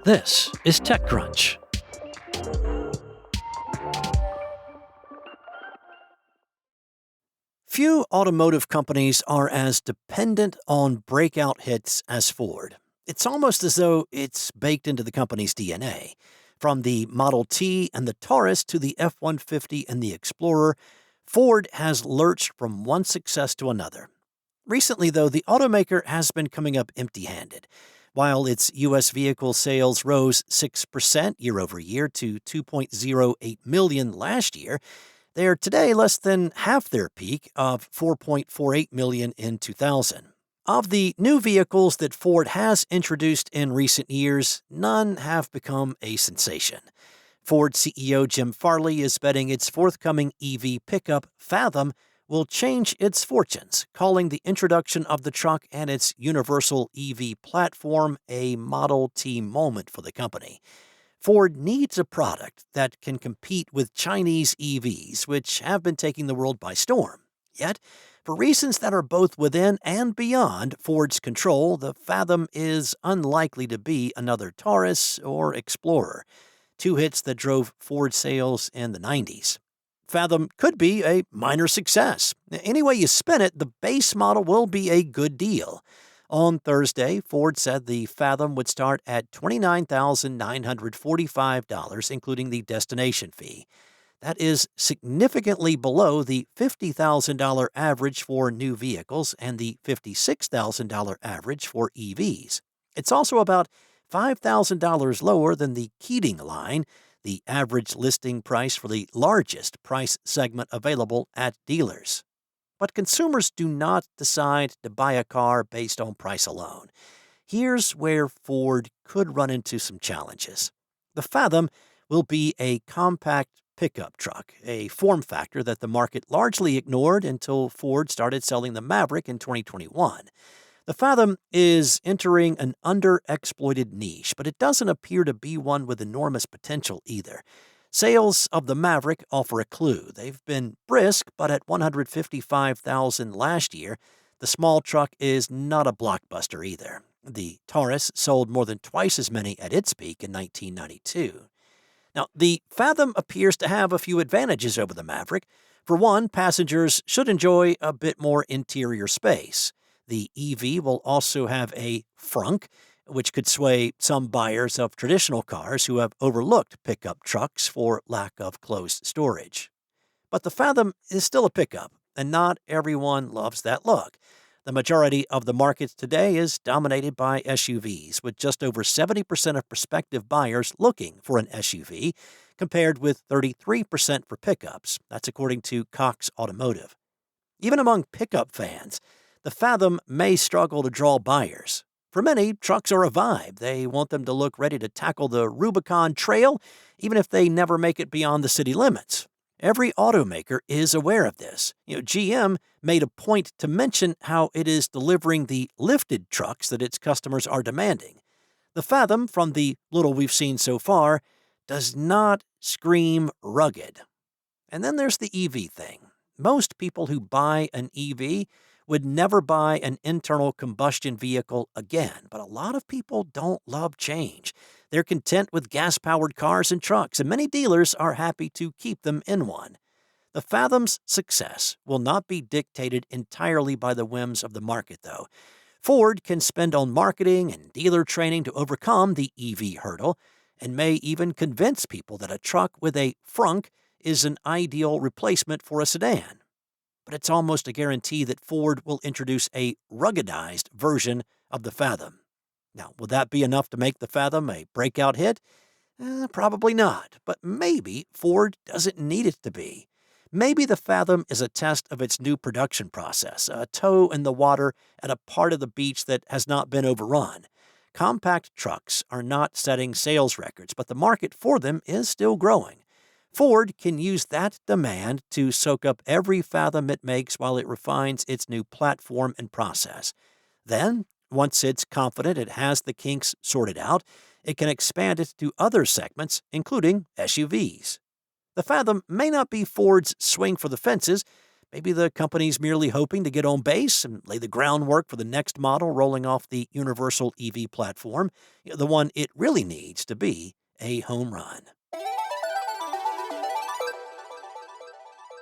This is TechCrunch. Few automotive companies are as dependent on breakout hits as Ford. It's almost as though it's baked into the company's DNA. From the Model T and the Taurus to the F 150 and the Explorer, Ford has lurched from one success to another. Recently, though, the automaker has been coming up empty handed. While its U.S. vehicle sales rose 6% year over year to 2.08 million last year, they are today less than half their peak of 4.48 million in 2000. Of the new vehicles that Ford has introduced in recent years, none have become a sensation. Ford CEO Jim Farley is betting its forthcoming EV pickup, Fathom, will change its fortunes, calling the introduction of the truck and its universal EV platform a Model T moment for the company. Ford needs a product that can compete with Chinese EVs, which have been taking the world by storm. Yet, for reasons that are both within and beyond Ford's control, the Fathom is unlikely to be another Taurus or Explorer, two hits that drove Ford sales in the 90s. Fathom could be a minor success. Any way you spin it, the base model will be a good deal. On Thursday, Ford said the Fathom would start at $29,945, including the destination fee. That is significantly below the $50,000 average for new vehicles and the $56,000 average for EVs. It's also about $5,000 lower than the Keating line, the average listing price for the largest price segment available at dealers. But consumers do not decide to buy a car based on price alone. Here's where Ford could run into some challenges. The Fathom will be a compact pickup truck, a form factor that the market largely ignored until Ford started selling the Maverick in 2021. The Fathom is entering an underexploited niche, but it doesn't appear to be one with enormous potential either. Sales of the Maverick offer a clue. They've been brisk, but at 155,000 last year, the small truck is not a blockbuster either. The Taurus sold more than twice as many at its peak in 1992. Now, the Fathom appears to have a few advantages over the Maverick. For one, passengers should enjoy a bit more interior space. The EV will also have a frunk, which could sway some buyers of traditional cars who have overlooked pickup trucks for lack of closed storage. But the Fathom is still a pickup, and not everyone loves that look. The majority of the market today is dominated by SUVs, with just over 70% of prospective buyers looking for an SUV, compared with 33% for pickups. That's according to Cox Automotive. Even among pickup fans, the Fathom may struggle to draw buyers. For many, trucks are a vibe. They want them to look ready to tackle the Rubicon Trail, even if they never make it beyond the city limits. Every automaker is aware of this. GM made a point to mention how it is delivering the lifted trucks that its customers are demanding. The Fathom, from the little we've seen so far, does not scream rugged. And then there's the EV thing. Most people who buy an EV would never buy an internal combustion vehicle again, but a lot of people don't love change. They're content with gas-powered cars and trucks, and many dealers are happy to keep them in one. The Fathom's success will not be dictated entirely by the whims of the market, though. Ford can spend on marketing and dealer training to overcome the EV hurdle, and may even convince people that a truck with a frunk is an ideal replacement for a sedan. But it's almost a guarantee that Ford will introduce a ruggedized version of the Fathom. Now, will that be enough to make the Fathom a breakout hit? Probably not, but maybe Ford doesn't need it to be. Maybe the Fathom is a test of its new production process, a toe in the water at a part of the beach that has not been overrun. Compact trucks are not setting sales records, but the market for them is still growing. Ford can use that demand to soak up every Fathom it makes while it refines its new platform and process. Then, once it's confident it has the kinks sorted out, it can expand it to other segments, including SUVs. The Fathom may not be Ford's swing for the fences, Maybe the company's merely hoping to get on base and lay the groundwork for the next model rolling off the universal EV platform, the one it really needs to be a home run.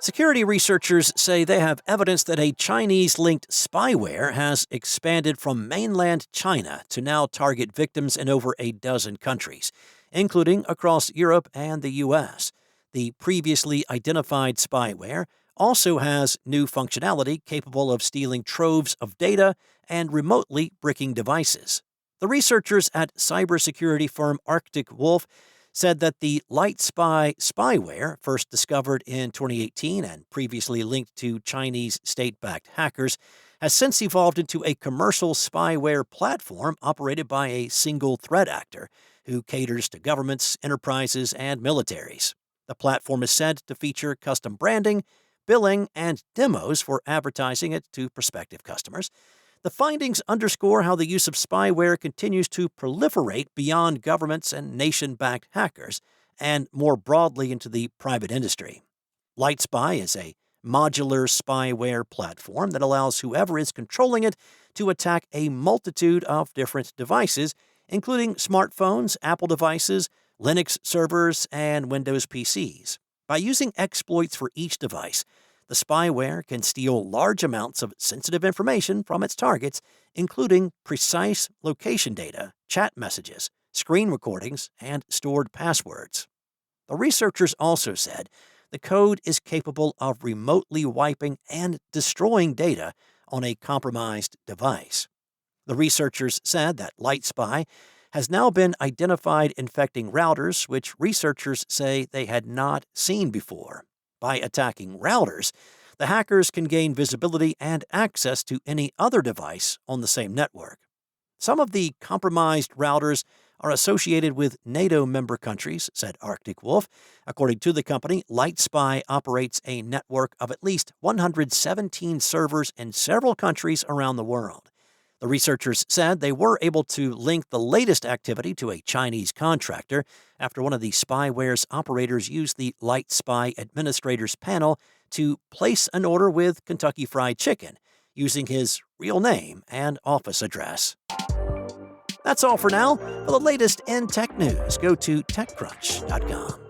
Security researchers say they have evidence that a Chinese linked spyware has expanded from mainland China to now target victims in over a dozen countries, including across Europe and the U.S. The previously identified spyware also has new functionality capable of stealing troves of data and remotely bricking devices. The researchers at cybersecurity firm Arctic Wolf said that the LightSpy spyware, first discovered in 2018 and previously linked to Chinese state-backed hackers, has since evolved into a commercial spyware platform operated by a single threat actor who caters to governments, enterprises, and militaries. The platform is said to feature custom branding, billing, and demos for advertising it to prospective customers. The findings underscore how the use of spyware continues to proliferate beyond governments and nation-backed hackers, and more broadly into the private industry. LightSpy is a modular spyware platform that allows whoever is controlling it to attack a multitude of different devices, including smartphones, Apple devices, Linux servers, and Windows PCs. By using exploits for each device, the spyware can steal large amounts of sensitive information from its targets, including precise location data, chat messages, screen recordings, and stored passwords. The researchers also said the code is capable of remotely wiping and destroying data on a compromised device. The researchers said that LightSpy has now been identified infecting routers, which researchers say they had not seen before. By attacking routers, the hackers can gain visibility and access to any other device on the same network. Some of the compromised routers are associated with NATO member countries, said Arctic Wolf. According to the company, LightSpy operates a network of at least 117 servers in several countries around the world. The researchers said they were able to link the latest activity to a Chinese contractor after one of the spyware's operators used the LightSpy Administrators panel to place an order with Kentucky Fried Chicken, using his real name and office address. That's all for now. For the latest in tech news, go to TechCrunch.com.